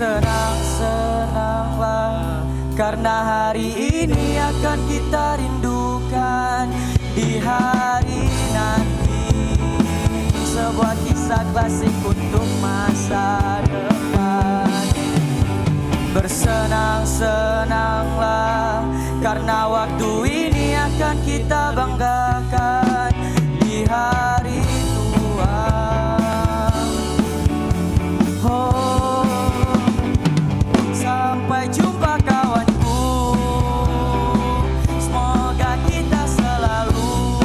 Bersenang-senanglah karena hari ini akan kita rindukan. Di hari nanti sebuah kisah klasik untuk masa depan. Bersenang-senanglah karena waktu ini akan kita banggakan. Di hari tua, oh, sampai jumpa kawanku. Semoga kita selalu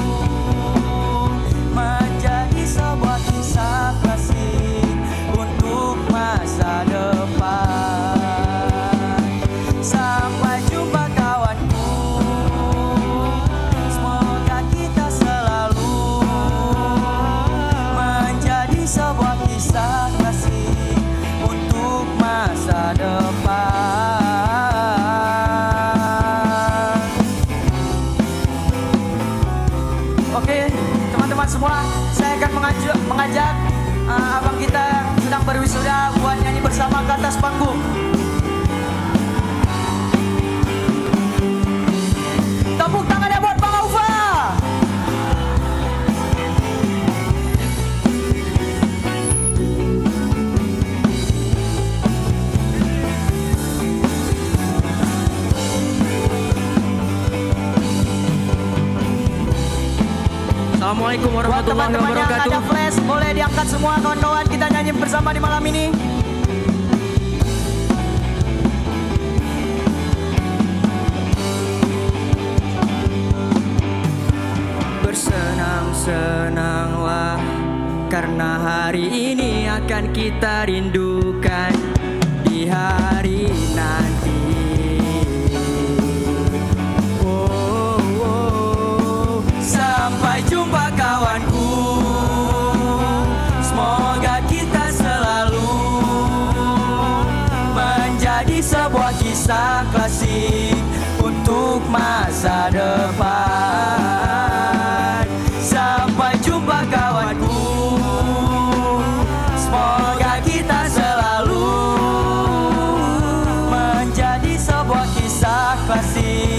menjadi sebuah kisah klasik untuk masa depan. Sampai jumpa kawanku. Semoga kita selalu menjadi sebuah kisah klasik untuk masa depan. Oke, teman-teman semua, saya akan mengajak abang kita yang sedang berwisuda buat nyanyi bersama ke atas panggung. Tepuk tangannya buat Bang Aufa. Assalamualaikum Buat warahmatullahi teman-teman yang wabarakatuh. ada flash, boleh diangkat semua kawan-kawan, kita nyanyi bersama di malam ini. Bersenang-senanglah karena hari ini akan kita rindukan. Di hari nanti, oh, oh, sampai jumpa kawanku. Semoga kita selalu menjadi sebuah kisah klasik untuk masa depan. Sampai jumpa kawanku. Semoga kita selalu menjadi sebuah kisah klasik